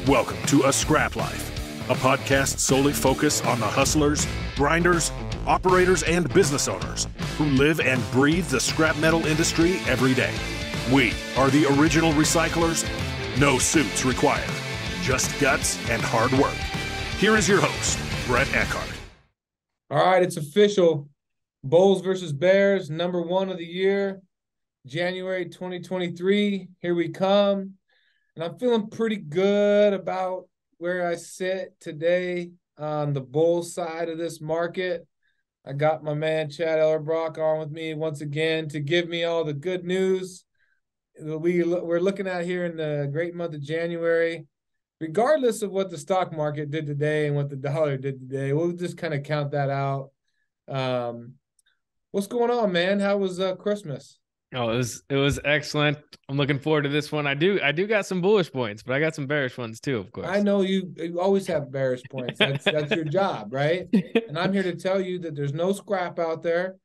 Welcome to A Scrap Life, a podcast solely focused on the hustlers, grinders, operators, and business owners who live and breathe the scrap metal industry every day. We are the original recyclers. No suits required, just guts and hard work. Here is your host, Brett Eckhart. All right, it's official. Bulls versus Bears, number one of the year, January 2023. Here we come. And I'm feeling pretty good about where I sit today on the Bulls side of this market. I got my man Chad Ellerbrock on with me once again to give me all the good news we're looking at here in the great month of January. Regardless of what the stock market did today and what the dollar did today, we'll just kind of count that out. What's going on, man? How was Christmas? Oh, it was excellent. I'm looking forward to this one. I do got some bullish points, but I got some bearish ones too, of course. I know you always have bearish points. That's your job, right? And I'm here to tell you that there's no scrap out there.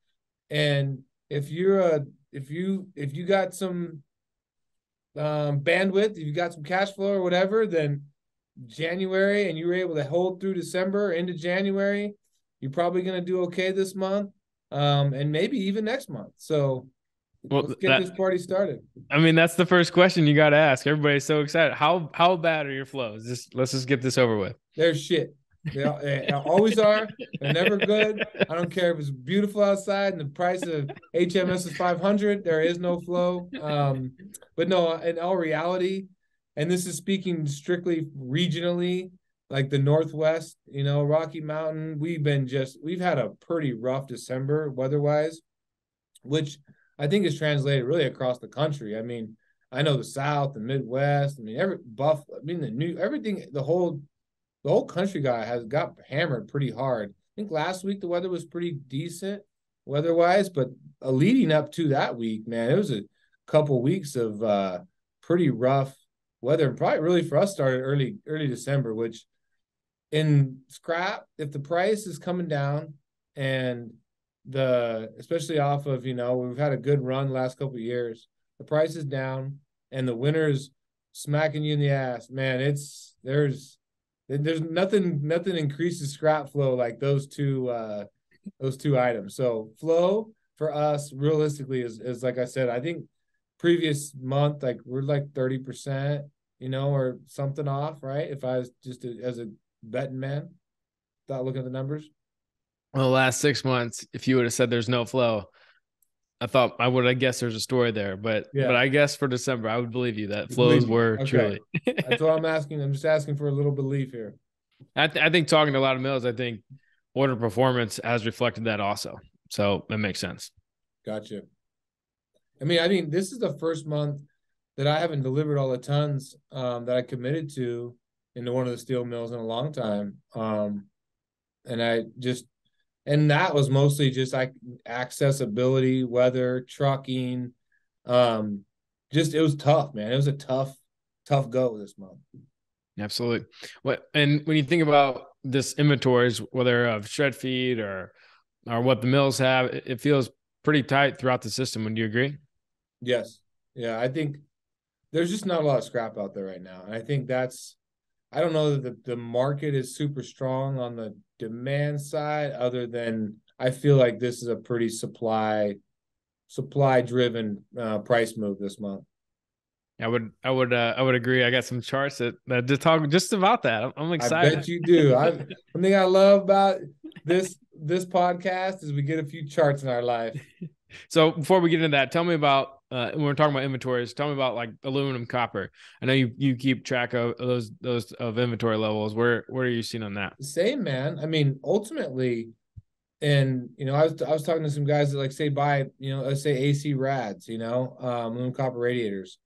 And if you got some bandwidth, if you got some cash flow or whatever, then January and you were able to hold through December into January, you're probably going to do okay this month, and maybe even next month. So let's get this party started. I mean, that's the first question you got to ask. Everybody's so excited. How bad are your flows? Let's just get this over with. They're shit. They always are. They're never good. I don't care if it's beautiful outside and the price of HMS is 500. There is no flow. But no, in all reality, and this is speaking strictly regionally, like the Northwest, Rocky Mountain, we've had a pretty rough December weather-wise, which I think is translated really across the country. I mean, I know the South, the Midwest. I mean, the whole country got hammered pretty hard. I think last week the weather was pretty decent weather-wise, but leading up to that week, man, it was a couple weeks of pretty rough weather, and probably really for us started early December, which in scrap, if the price is coming down and especially off of, we've had a good run the last couple of years, the price is down and the winter's smacking you in the ass, man, there's nothing increases scrap flow like those two items. So flow for us realistically is like I said, I think previous month, like we're like 30%, or something off, right? If I was just as a betting man, without looking at the numbers. Well, the last 6 months, if you would have said there's no flow, I guess there's a story there. But I guess for December, I would believe you that flows were okay. Truly. That's what I'm asking. I'm just asking for a little belief here. I think talking to a lot of mills, I think order performance has reflected that also. So it makes sense. Gotcha. I mean, this is the first month that I haven't delivered all the tons that I committed to into one of the steel mills in a long time. And that was mostly just like accessibility, weather, trucking. It was tough, man. It was a tough go this month. Absolutely. And when you think about this inventories, whether of shred feed or what the mills have, it feels pretty tight throughout the system. Would you agree? Yes. Yeah, I think there's just not a lot of scrap out there right now. And I think I don't know that the market is super strong on the demand side, other than I feel like this is a pretty supply driven price move this month. I would agree. I got some charts that just talk just about that. I'm excited. I bet you do. One thing I love about this podcast is we get a few charts in our life. So before we get into that, tell me about when we're talking about inventories. Tell me about like aluminum, copper. I know you keep track of those of inventory levels. Where are you seeing on that? Same, man. I mean, ultimately, and I was talking to some guys that like say buy let's say AC rads, aluminum copper radiators,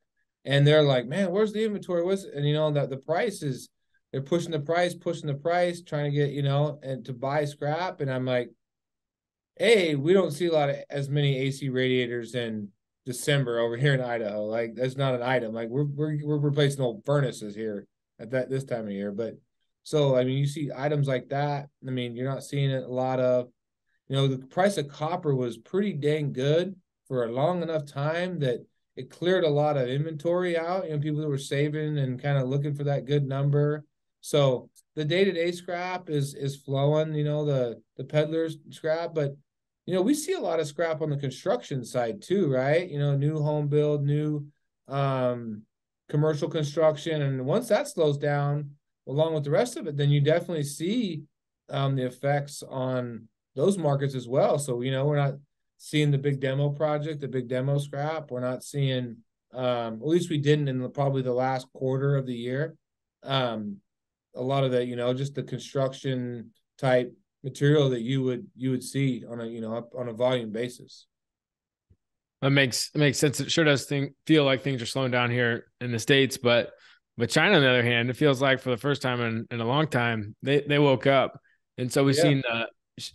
and they're like, man, where's the inventory? And that the price is they're pushing the price, trying to get and to buy scrap, and I'm like, hey, we don't see as many AC radiators in December over here in Idaho. Like that's not an item. Like we're replacing old furnaces here at this time of year. But so I mean, you see items like that. I mean, you're not seeing it a lot of. The price of copper was pretty dang good for a long enough time that it cleared a lot of inventory out, people that were saving and kind of looking for that good number. So the day-to-day scrap is flowing, the peddlers scrap, but we see a lot of scrap on the construction side too, right? New home build, new commercial construction. And once that slows down along with the rest of it, then you definitely see the effects on those markets as well. So, we're not seeing the big demo project, the big demo scrap. We're not seeing, at least we didn't in probably the last quarter of the year. A lot of the, just the construction type material that you would see on a volume basis. It makes sense. It sure does feel like things are slowing down here in the States, but China, on the other hand, it feels like for the first time in a long time, they woke up. And so we've seen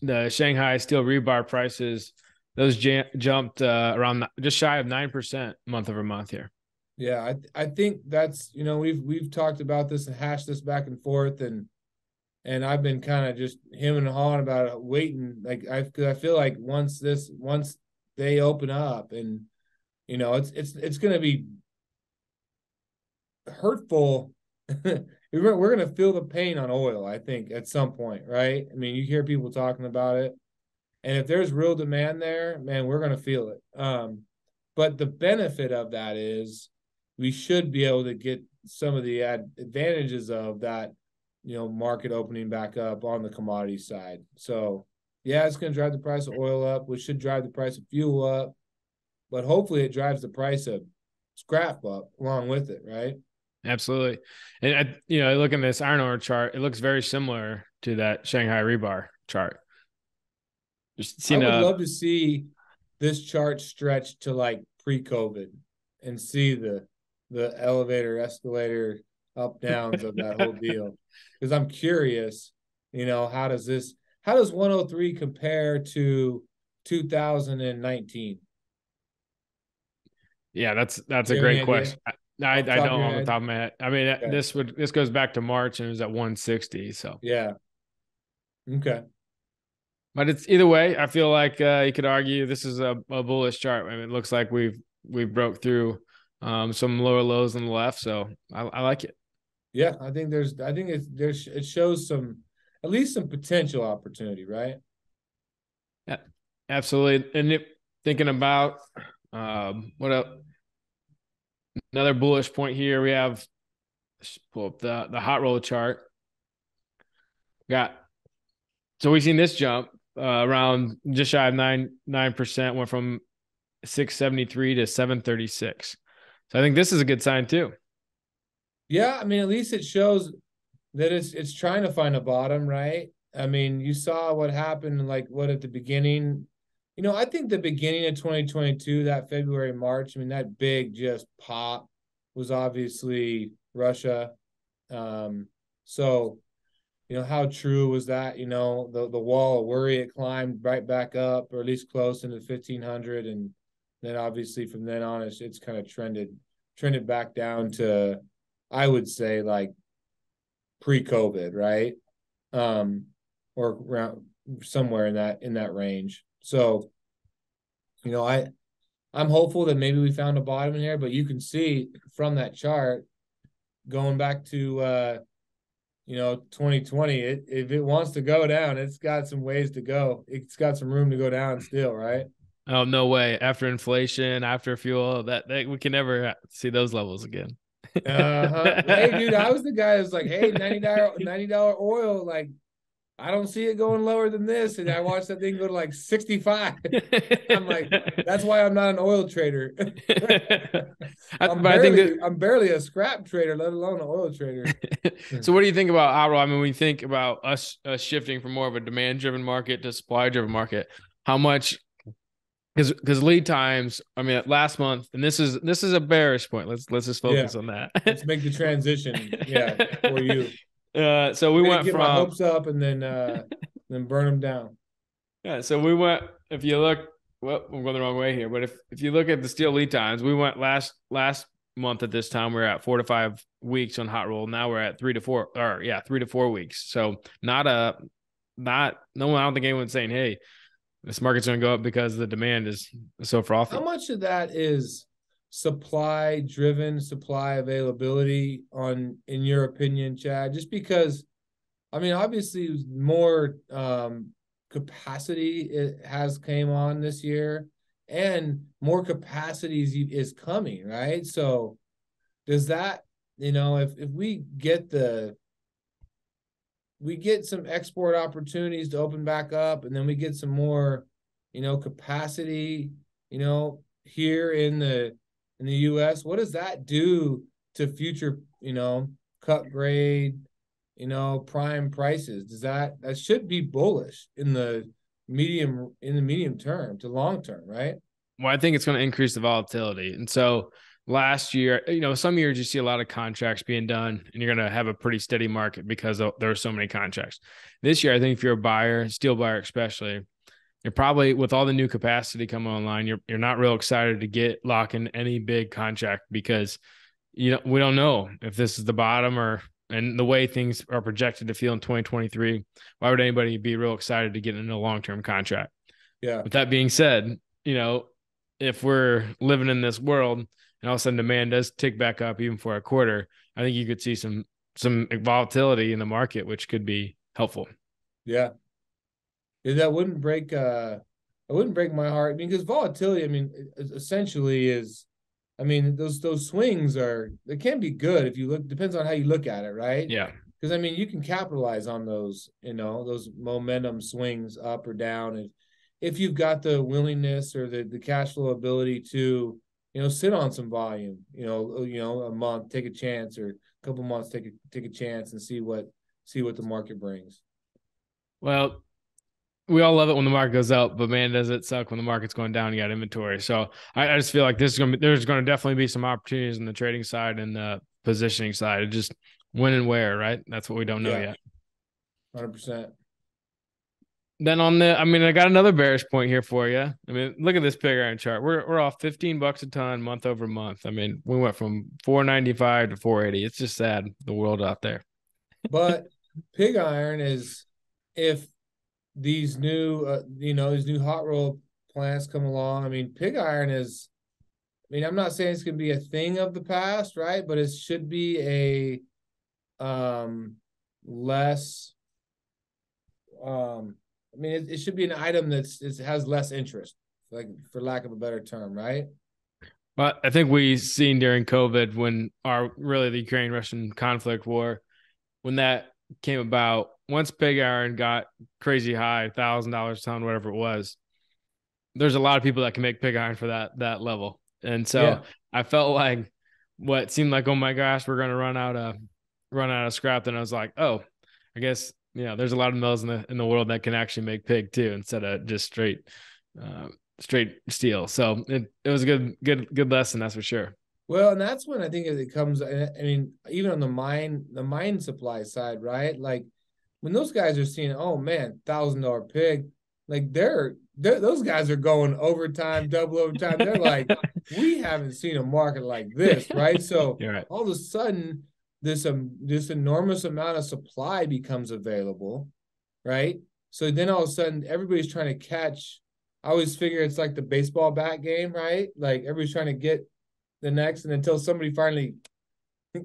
the Shanghai steel rebar prices, those jumped around just shy of 9% month over month here. Yeah, I think that's, we've talked about this and hashed this back and forth, and I've been kind of just him and hawing about it, waiting. Like I feel like once they open up, and it's going to be hurtful. We're going to feel the pain on oil, I think, at some point, right? I mean, you hear people talking about it, and if there's real demand there, man, we're going to feel it. But the benefit of that is we should be able to get some of the advantages of that, market opening back up on the commodity side. So, yeah, it's going to drive the price of oil up, which should drive the price of fuel up, but hopefully it drives the price of scrap up along with it, right? Absolutely. And, I look at this iron ore chart, it looks very similar to that Shanghai rebar chart. I would love to see this chart stretch to like pre-COVID and see the elevator, escalator, up downs of that whole deal. Because I'm curious, how does 103 compare to 2019? Yeah, that's a great question. I don't off the top of my head. I mean, okay. This goes back to March and it was at 160. So yeah, okay. But it's either way. I feel like you could argue this is a bullish chart. I mean, it looks like we've broke through some lower lows on the left, so I like it. Yeah, I think it shows at least some potential opportunity, right? Yeah, absolutely. And thinking about what else? Another bullish point here. We have pull up the hot roll chart. So we've seen this jump around just shy of 9%, went from 673 to 736. So I think this is a good sign too. Yeah, I mean, at least it shows that it's trying to find a bottom, right? I mean, you saw what happened, like at the beginning. I think the beginning of 2022, that February, March, I mean, that big just pop was obviously Russia. So, how true was that? The wall of worry, it climbed right back up, or at least close into 1500, and then obviously from then on, it's kind of trended back down to, I would say, like pre-COVID, right? Or around somewhere in that range. So, I'm hopeful that maybe we found a bottom in here, but you can see from that chart going back to 2020, if it wants to go down, it's got some ways to go. It's got some room to go down still, right? Oh, no way. After inflation, after fuel, that we can never see those levels again. Hey, dude, I was the guy that's like, hey, $90 oil, like, I don't see it going lower than this. And I watched that thing go to like 65. I'm like, that's why I'm not an oil trader. I'm barely a scrap trader, let alone an oil trader. So what do you think about hot roll? I mean, we think about us shifting from more of a demand-driven market to supply-driven market. How much? Because lead times, I mean, last month, and this is a bearish point. Let's just focus on that. Let's make the transition. Yeah, for you. So we went get from my hopes up and then burn them down. Yeah. So we went. If you look, well, we're going the wrong way here. But if you look at the steel lead times, we went last month at this time we we're at 4 to 5 weeks on hot roll. Now we're at 3 to 4, 3 to 4 weeks. So no one. I don't think anyone's saying, hey, this market's going to go up because the demand is so frothy. How much of that is supply driven, supply availability in your opinion, Chad? Just because, I mean, obviously more capacity it has came on this year, and more capacity is coming, right? So does that, if we get some export opportunities to open back up, and then we get some more, capacity, here in the US, what does that do to future, cut grade, prime prices? That should be bullish in the medium term to long term, right? Well, I think it's going to increase the volatility. And so last year, some years you see a lot of contracts being done, and you're going to have a pretty steady market because there are so many contracts. This year, I think if you're a buyer, steel buyer especially, you're probably, with all the new capacity coming online, you're not real excited to lock in any big contract, because we don't know if this is the bottom, and the way things are projected to feel in 2023. Why would anybody be real excited to get into a long-term contract? Yeah. With that being said, if we're living in this world and all of a sudden demand does tick back up even for a quarter, I think you could see some volatility in the market, which could be helpful. Yeah. That wouldn't break my heart. I mean, because volatility, I mean, essentially is, I mean, those swings they can be good if you look, depends on how you look at it, right? Yeah. Because, I mean, you can capitalize on those, those momentum swings up or down. If you've got the willingness or the cash flow ability to, sit on some volume, a month, take a chance, or a couple months, take a chance and see what the market brings. Well, we all love it when the market goes up, but man, does it suck when the market's going down. You got inventory. So I just feel like there's going to definitely be some opportunities in the trading side and the positioning side. It just when and where, right? That's what we don't know yet. 100%. Then I got another bearish point here for you. I mean, look at this pig iron chart. We're off $15 a ton month over month. I mean, we went from $495 to $480. It's just sad, the world out there. But pig iron is, if these new these new hot roll plants come along, I mean, pig iron is, I mean, I'm not saying it's going to be a thing of the past, right? But it should be a less I mean, it should be an item that has less interest, like, for lack of a better term, right? Well, I think we seen during COVID, when the Ukraine-Russian conflict war, when that came about, once pig iron got crazy high, $1,000 a ton, whatever it was, there's a lot of people that can make pig iron for that level. And so I felt like what seemed like, oh my gosh, we're going to run out of scrap. Then I was like, oh, I guess, there's a lot of mills in the world that can actually make pig too, instead of just straight steel. So it was a good lesson, that's for sure. Well, and that's when I think it comes, I mean, even on the mine supply side, right? Like, when those guys are seeing, oh man, $1,000 pig, like those guys are going overtime, double overtime. They're like, we haven't seen a market like this, right? So right. All of a sudden, this enormous amount of supply becomes available, right? So then all of a sudden, everybody's trying to catch. I always figure it's like the baseball bat game, right? Like, everybody's trying to get the next, and until somebody finally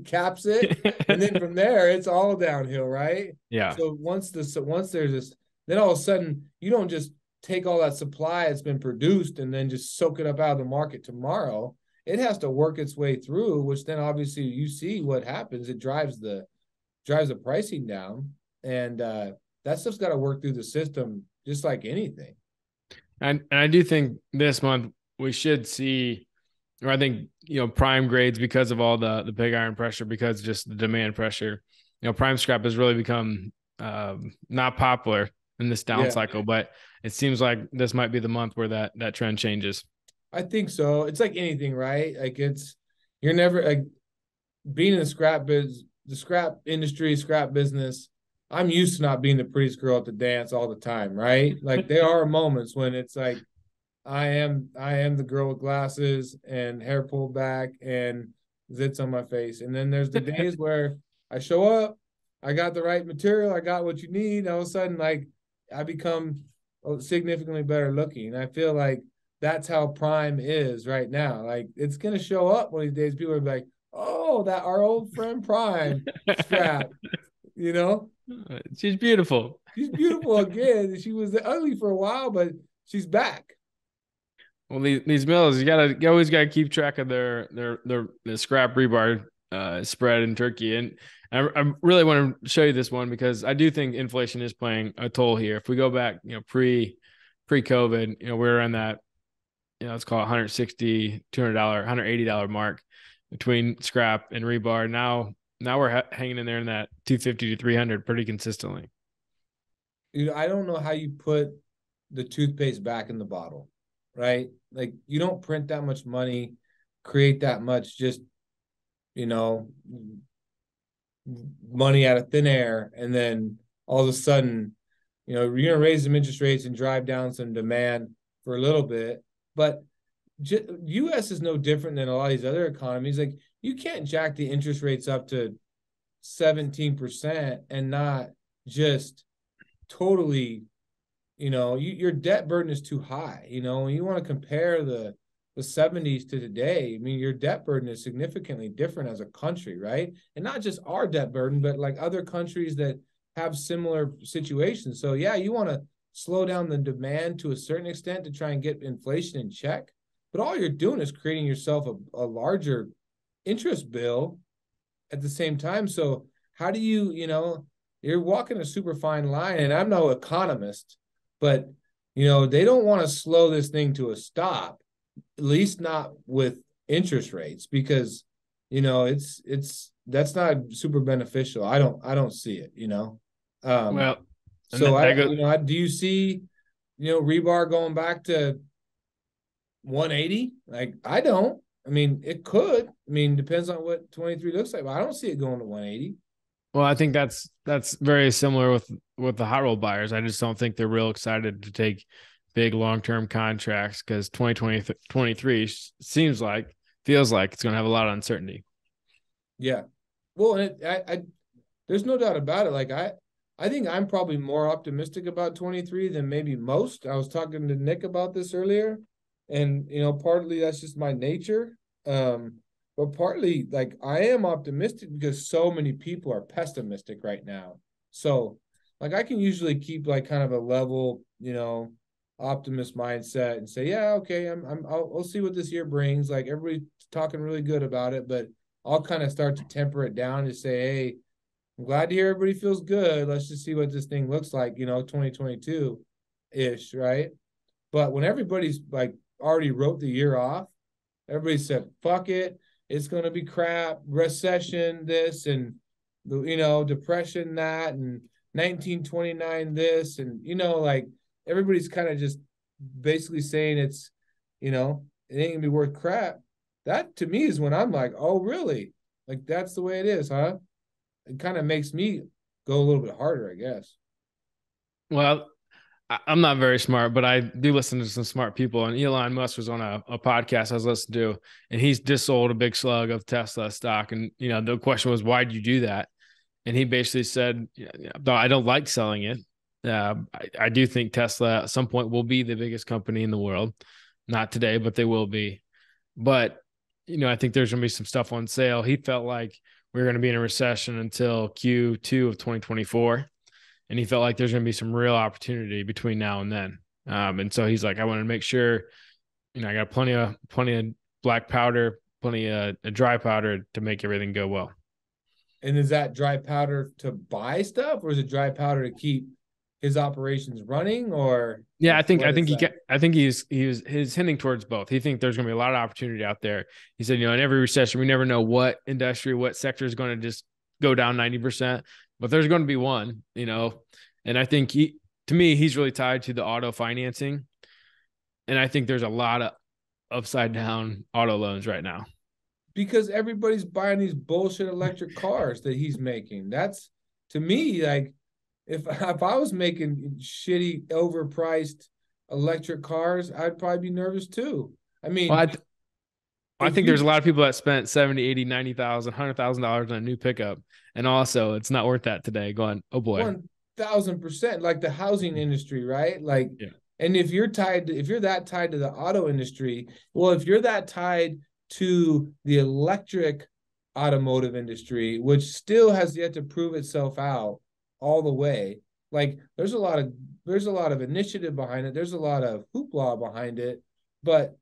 caps it, and then from there it's all downhill, right? Yeah. So once there's this, then all of a sudden you don't just take all that supply that's been produced and then just soak it up out of the market tomorrow. It has to work its way through, which then obviously you see what happens. It drives the pricing down, and that stuff's got to work through the system just like anything. And I do think this month we should see, or I think, prime grades, because of all the pig iron pressure, because just the demand pressure, prime scrap has really become not popular in this down cycle, but it seems like this might be the month where that trend changes. I think so. It's like anything, right? Like, you're never, like, being in the scrap industry, scrap business. I'm used to not being the prettiest girl at the dance all the time, right? Like, there are moments when it's like, I am the girl with glasses and hair pulled back and zits on my face. And then there's the days where I show up, I got the right material, I got what you need. All of a sudden, like, I become significantly better looking. I feel like that's how prime is right now. Like, it's gonna show up one of these days. People are like, oh, that our old friend Prime scrap, you know? She's beautiful. She's beautiful again. She was ugly for a while, but she's back. Well, these mills, you always gotta keep track of the scrap rebar spread in Turkey. And I really want to show you this one because I do think inflation is playing a toll here. If we go back, pre-COVID, we're around that, let's call it $160, $200, $180 mark between scrap and rebar. Now we're hanging in there in that 250 to 300 pretty consistently. I don't know how you put the toothpaste back in the bottle, right? Like, you don't print that much money, create that much just, money out of thin air, and then all of a sudden, you're going to raise some interest rates and drive down some demand for a little bit. But U.S. is no different than a lot of these other economies. Like, you can't jack the interest rates up to 17% and not just totally, your debt burden is too high. When you want to compare the 70s to today, I mean, your debt burden is significantly different as a country, right? And not just our debt burden, but like other countries that have similar situations. So yeah, you want to slow down the demand to a certain extent to try and get inflation in check, but all you're doing is creating yourself a larger interest bill at the same time. So how do you, you're walking a super fine line, and I'm no economist, but they don't want to slow this thing to a stop, at least not with interest rates, because that's not super beneficial. I don't see it. Well, so do you see rebar going back to 180? Like, I don't. I mean, it could. I mean, depends on what 23 looks like, but I don't see it going to 180. Well, I think that's very similar with the hot roll buyers. I just don't think they're real excited to take big long-term contracts because 2023 feels like it's going to have a lot of uncertainty. Yeah. Well, and I there's no doubt about it. Like, I think I'm probably more optimistic about 23 than maybe most. I was talking to Nick about this earlier, and partly that's just my nature. But partly, like, I am optimistic because so many people are pessimistic right now. So, like, I can usually keep like kind of a level, optimist mindset and say, yeah, okay, I'll see what this year brings. Like, everybody's talking really good about it, but I'll kind of start to temper it down to say, hey, I'm glad to hear everybody feels good. Let's just see what this thing looks like, 2022-ish, right? But when everybody's like already wrote the year off, everybody said, fuck it, it's going to be crap, recession, this, and, depression, that, and 1929, this, and, like, everybody's kind of just basically saying it's, it ain't gonna be worth crap. That to me is when I'm like, oh, really? Like, that's the way it is, huh? It kind of makes me go a little bit harder, I guess. Well, I'm not very smart, but I do listen to some smart people. And Elon Musk was on a podcast I was listening to, and he's just sold a big slug of Tesla stock. And, the question was, why'd you do that? And he basically said, I don't like selling it. I do think Tesla at some point will be the biggest company in the world. Not today, but they will be. But, I think there's going to be some stuff on sale. He felt like we're going to be in a recession until Q2 of 2024. And he felt like there's going to be some real opportunity between now and then. And so he's like, I want to make sure, I got plenty of black powder, plenty of dry powder to make everything go well. And is that dry powder to buy stuff, or is it dry powder to keep his operations running? Or yeah, I think he's hinting towards both. He thinks there's going to be a lot of opportunity out there. He said, in every recession, we never know what industry, what sector is going to just go down 90%, but there's going to be one, and I think to me, he's really tied to the auto financing. And I think there's a lot of upside down auto loans right now. Because everybody's buying these bullshit electric cars that he's making. That's, to me, like, if I was making shitty, overpriced electric cars, I'd probably be nervous too. I mean, I think there's a lot of people that spent $70,000, $80,000, $90,000, $100,000 on a new pickup, and also it's not worth that today. Going, oh boy, 1,000%. Like the housing industry, right? Like, And if you're that tied to the auto industry, well, if you're that tied to the electric automotive industry, which still has yet to prove itself out all the way, like there's a lot of initiative behind it. There's a lot of hoopla behind it, but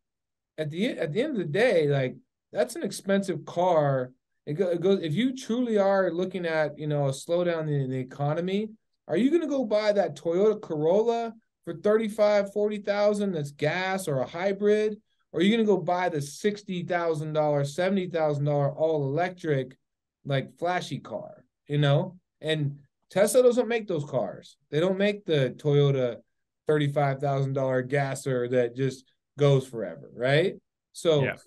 at the end of the day, like that's an expensive car. It goes if you truly are looking at a slowdown in the economy, are you going to go buy that Toyota Corolla for 35, 40,000 that's gas or a hybrid? Or are you going to go buy the $60,000, $70,000 all electric, like flashy car, And Tesla doesn't make those cars. They don't make the Toyota $35,000 gasser that just goes forever, right? So Yeah.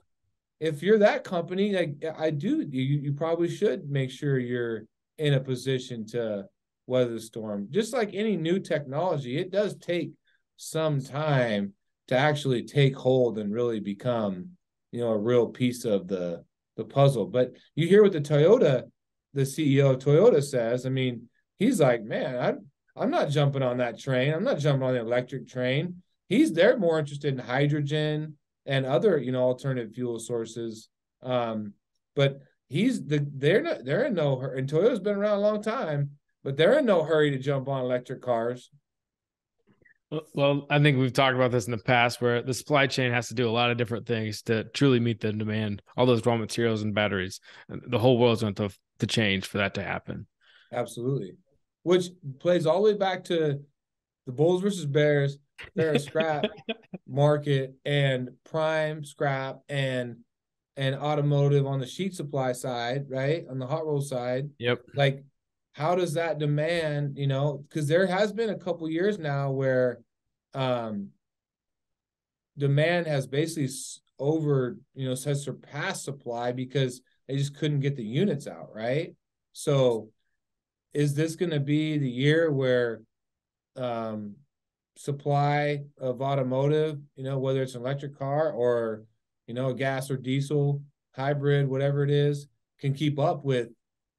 if you're that company, like you probably should make sure you're in a position to weather the storm. Just like any new technology, it does take some time to actually take hold and really become, a real piece of the puzzle. But you hear what the CEO of Toyota says. I mean, he's like, man, I'm not jumping on that train. I'm not jumping on the electric train. They're more interested in hydrogen and other, alternative fuel sources. But they're in no hurry. And Toyota's been around a long time, but they're in no hurry to jump on electric cars. Well, I think we've talked about this in the past where the supply chain has to do a lot of different things to truly meet the demand, all those raw materials and batteries. The whole world's going to change for that to happen. Absolutely. Which plays all the way back to the Bulls versus Bears, fair scrap market and prime scrap and automotive on the sheet supply side, right? On the hot roll side. Yep. Like, how does that demand, because there has been a couple years now where demand has basically has surpassed supply because they just couldn't get the units out, right? So is this going to be the year where supply of automotive, whether it's an electric car or, a gas or diesel hybrid, whatever it is, can keep up with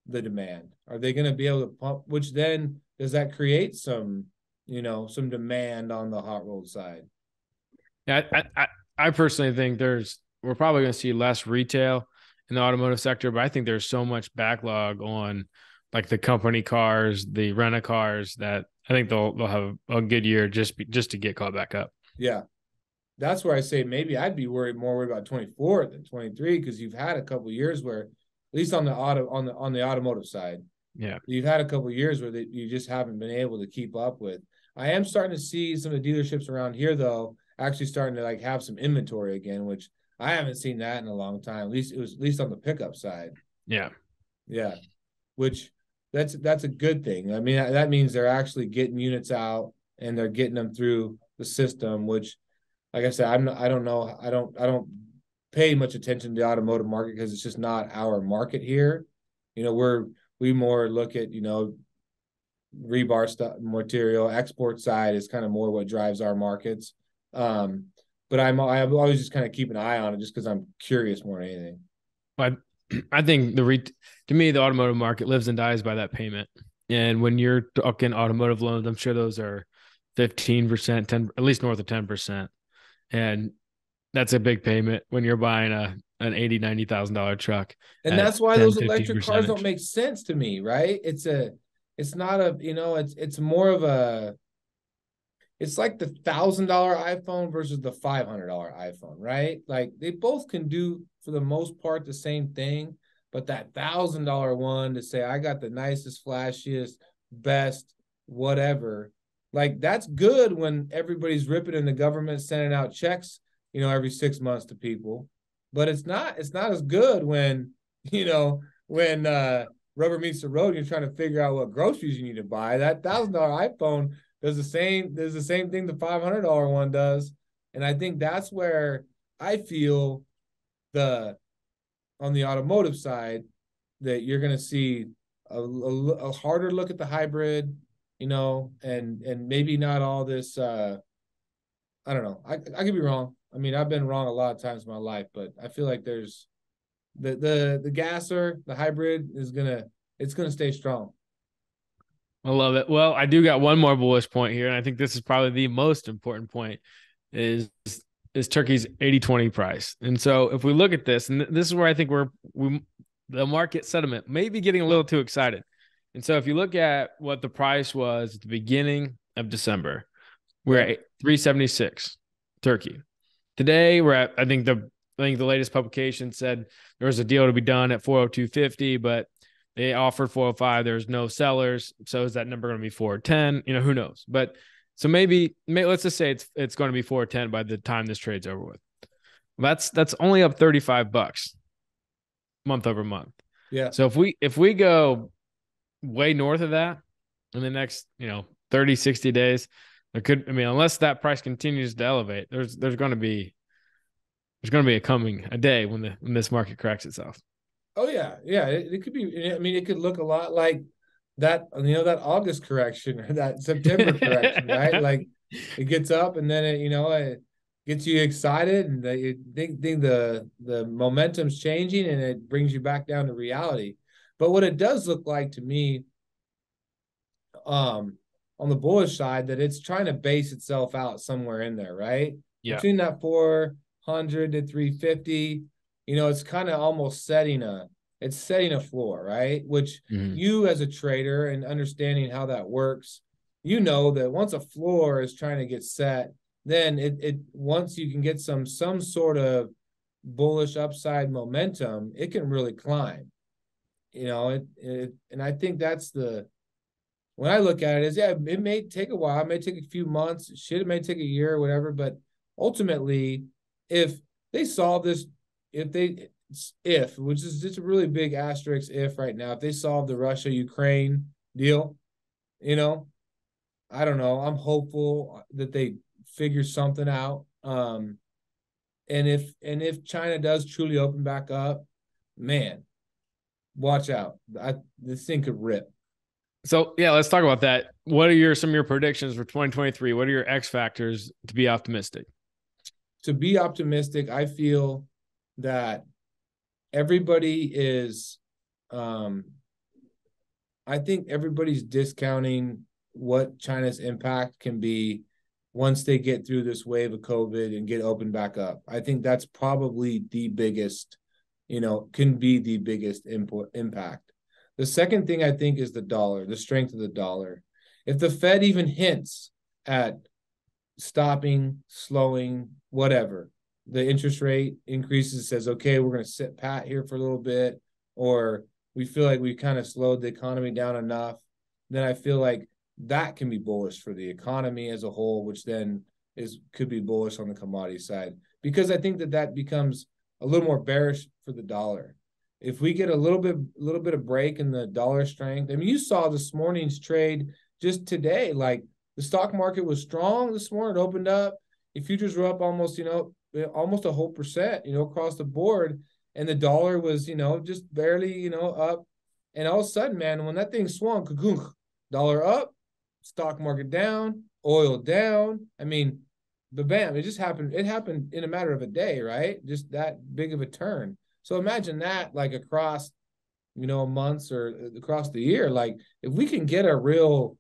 the demand? Are they going to be able to pump, which then does that create some demand on the hot rolled side? Yeah, I personally think we're probably going to see less retail in the automotive sector, but I think there's so much backlog on like the company cars, the rent cars, that I think they'll have a good year just to get caught back up. Yeah. That's where I say maybe I'd be more worried about 24 than 23, because you've had a couple of years where, at least on the automotive side, yeah, you've had a couple of years where you just haven't been able to keep up with. I am starting to see some of the dealerships around here, though, actually starting to like have some inventory again, which I haven't seen that in a long time. At least on the pickup side. Yeah, yeah, which that's a good thing. I mean, that means they're actually getting units out and they're getting them through the system, which, like I said, I don't know. I don't pay much attention to the automotive market because it's just not our market here. We more look at, rebar stuff, material export side is kind of more what drives our markets. But I always just kind of keep an eye on it just because I'm curious more than anything. I think to me, the automotive market lives and dies by that payment. And when you're talking automotive loans, I'm sure those are 15%, 10, at least north of 10%. And that's a big payment when you're buying an $80,000-$90,000 truck. And that's why those electric cars don't make sense to me, right? It's not a, it's more of a, it's like the $1,000 iPhone versus the $500 iPhone, right? Like they both can do, for the most part, the same thing. But that $1,000 one, to say I got the nicest, flashiest, best, whatever, like that's good when everybody's ripping and the government sending out checks, every 6 months to people. But it's not as good when, when rubber meets the road and you're trying to figure out what groceries you need to buy. That $1,000 iPhone does the same thing the $500 one does. And I think that's where I feel on the automotive side that you're going to see a harder look at the hybrid, and maybe not all this. I don't know. I could be wrong. I mean, I've been wrong a lot of times in my life, but I feel like there's the gasser, the hybrid it's gonna stay strong. I love it. Well, I do got one more bullish point here, and I think this is probably the most important point is Turkey's 80-20 price. And so if we look at this, and this is where I think the market sentiment may be getting a little too excited. And so if you look at what the price was at the beginning of December, we're at 376 Turkey. Today we're at, I think the latest publication said there was a deal to be done at 402.50, but they offered 405. There's no sellers. So is that number going to be 410? You know, who knows? But so maybe let's just say it's going to be 410 by the time this trade's over with. That's only up $35 month over month. Yeah. So if we go way north of that in the next, 30, 60 days, unless that price continues to elevate, there's going to be a day when this market corrects itself. Oh yeah. It could be. I mean, it could look a lot like that. That August correction or that September correction, right? Like it gets up and then it gets you excited and you think the momentum's changing and it brings you back down to reality. But what it does look like to me, on the bullish side, that it's trying to base itself out somewhere in there, right? Yeah. Between that 400 to 350, it's kind of almost setting a floor, right? Which you as a trader and understanding how that works, that once a floor is trying to get set, then it once you can get some sort of bullish upside momentum, it can really climb. And I think that's when I look at it is, it may take a while, it may take a few months, it may take a year or whatever, but ultimately, if they solve this, which is just a really big asterisk if right now, if they solve the Russia-Ukraine deal, I don't know, I'm hopeful that they figure something out. And if China does truly open back up, man, watch out. This thing could rip. So yeah, let's talk about that. What are some of your predictions for 2023? What are your X factors to be optimistic? To be optimistic, I feel that everybody is, I think everybody's discounting what China's impact can be once they get through this wave of COVID and get open back up. I think that's probably the biggest, can be the biggest impact. The second thing I think is the dollar, the strength of the dollar. If the Fed even hints at stopping, slowing, whatever, the interest rate increases, says, okay, we're going to sit pat here for a little bit, or we feel like we kind of slowed the economy down enough, then I feel like that can be bullish for the economy as a whole, which then could be bullish on the commodity side, because I think that becomes a little more bearish for the dollar. If we get a little bit of break in the dollar strength, I mean, you saw this morning's trade just today, like the stock market was strong this morning, it opened up, the futures were up almost, almost a whole percent, across the board, and the dollar was, just barely, up, and all of a sudden, man, when that thing swung, dollar up, stock market down, oil down. I mean, but bam, it just happened. It happened in a matter of a day, right? Just that big of a turn. So imagine that, like across, months or across the year. Like if we can get a real,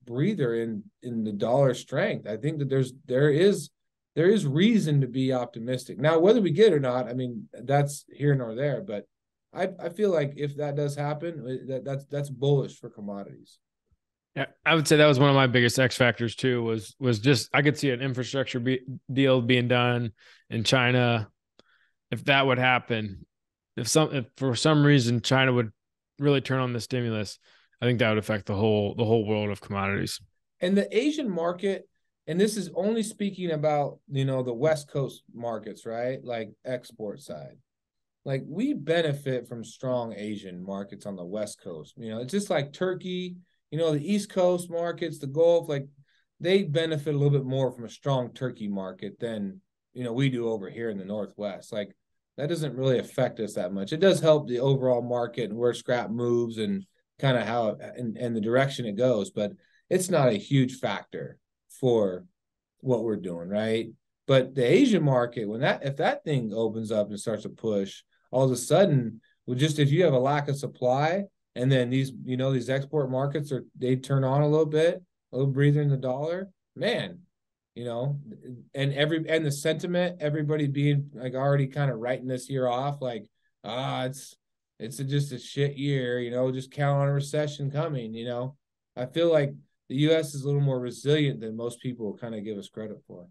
breather in the dollar strength, I think that there is reason to be optimistic. Now, whether we get it or not, I mean, that's here nor there. But I feel like if that does happen, that's bullish for commodities. Yeah, I would say that was one of my biggest X factors too. Was just I could see an infrastructure deal being done in China. If that would happen, if for some reason China would really turn on the stimulus, I think that would affect the whole world of commodities. And the Asian market, and this is only speaking about the West Coast markets, right? Like export side. Like we benefit from strong Asian markets on the West Coast. It's just like Turkey. The East Coast markets, the Gulf, like they benefit a little bit more from a strong Turkey market than, we do over here in the Northwest. Like that doesn't really affect us that much. It does help the overall market and where scrap moves and kind of how and the direction it goes, but it's not a huge factor for what we're doing, right? But the Asian market, if that thing opens up and starts to push, all of a sudden, if you have a lack of supply, And then these export markets they turn on a little bit, a little breather in the dollar, man, and the sentiment, everybody being like already kind of writing this year off, like, it's just a shit year, just count on a recession coming, I feel like the US is a little more resilient than most people kind of give us credit for.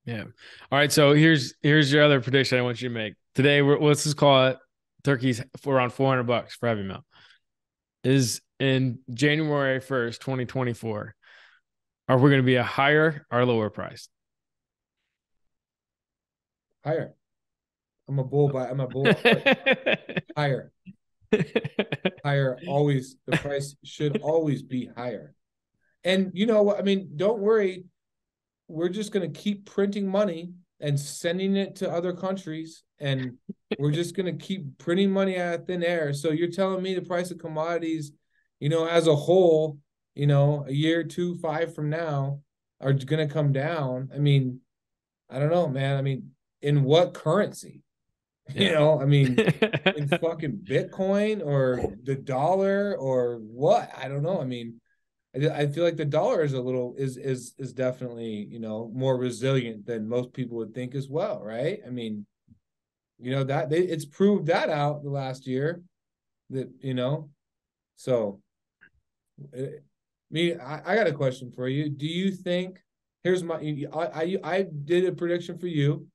Yeah. All right. So here's your other prediction I want you to make. Today, let's just call it turkeys for around $400 for heavy male. Is in January 1st, 2024. Are we going to be a higher or lower price? Higher. I'm a bull. Higher. Higher. Always. The price should always be higher. And you know what? I mean, don't worry. We're just going to keep printing money and sending it to other countries. And we're just going to keep printing money out of thin air. So you're telling me the price of commodities, as a whole, a year, 2, 5 from now are going to come down. I mean, I don't know, man. I mean, in what currency? Yeah. I mean, in fucking Bitcoin or the dollar or what? I don't know. I mean, I feel like the dollar is definitely, more resilient than most people would think as well, right? I mean, that it's proved that out the last year that, so I got a question for you. Do you think I did a prediction for you.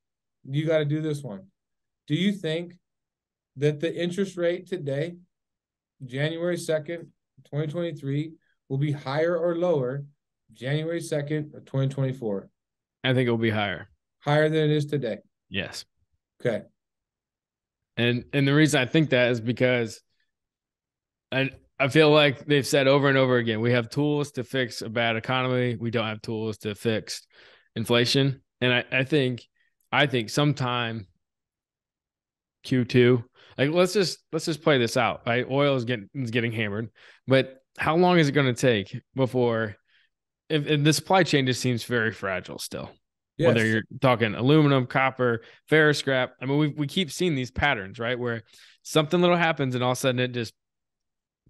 You got to do this one. Do you think that the interest rate today, January 2nd, 2023, will be higher or lower January 2nd of 2024? I think it will be higher. Higher than it is today? Yes. Okay. And the reason I think that is because I feel like they've said over and over again, we have tools to fix a bad economy. We don't have tools to fix inflation. And I think sometime Q2, like let's just play this out. Right? Oil is getting hammered, but how long is it going to take before if the supply chain just seems very fragile still? Yes. Whether you're talking aluminum, copper, ferrous scrap. I mean, we keep seeing these patterns, right? Where something little happens and all of a sudden it just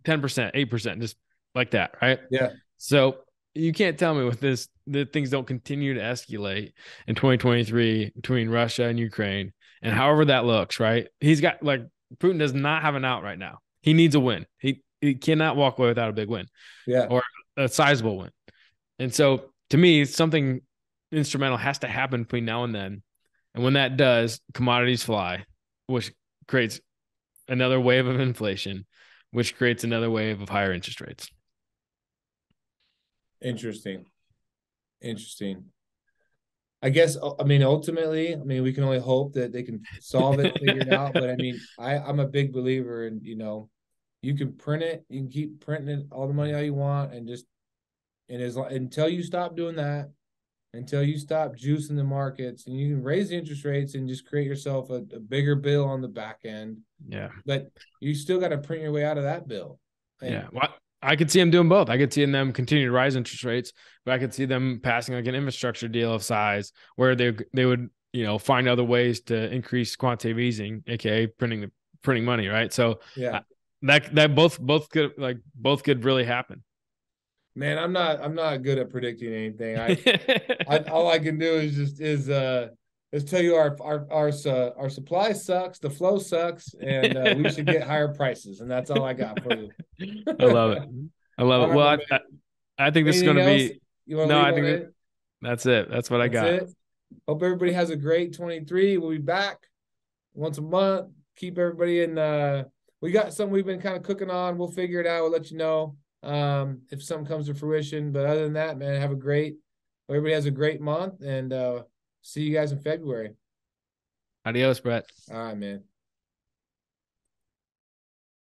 10%, 8%, just like that, right? Yeah. So you can't tell me with this that things don't continue to escalate in 2023 between Russia and Ukraine, and however that looks, right? He's got Putin does not have an out right now. He needs a win. He cannot walk away without a big win, or a sizable win. And so, to me, something instrumental has to happen between now and then. And when that does, commodities fly, which creates another wave of inflation, which creates another wave of higher interest rates. Interesting. I guess, I mean, ultimately, we can only hope that they can solve it, figure it out. But I mean, I'm a big believer in, you can print it, you can keep printing it, all the money all you want, until you stop doing that, until you stop juicing the markets, and you can raise the interest rates and just create yourself a bigger bill on the back end. Yeah. But you still got to print your way out of that bill. Yeah. Well, I could see them doing both. I could see them continue to rise interest rates, but I could see them passing like an infrastructure deal of size where they would, find other ways to increase quantitative easing, aka printing money, right? So yeah, that both could really happen. Man, I'm not good at predicting anything. All I can do is tell you our supply sucks, the flow sucks, and we should get higher prices, and that's all I got for you. I love it. Well, I think this is going to be. I think that's it. That's what I got. It. Hope everybody has a great 23. We'll be back once a month. Keep everybody in. We got something we've been kind of cooking on. We'll figure it out. We'll let you know if something comes to fruition. But other than that, man, everybody has a great month, and see you guys in February. Adios, Brett. All right, man.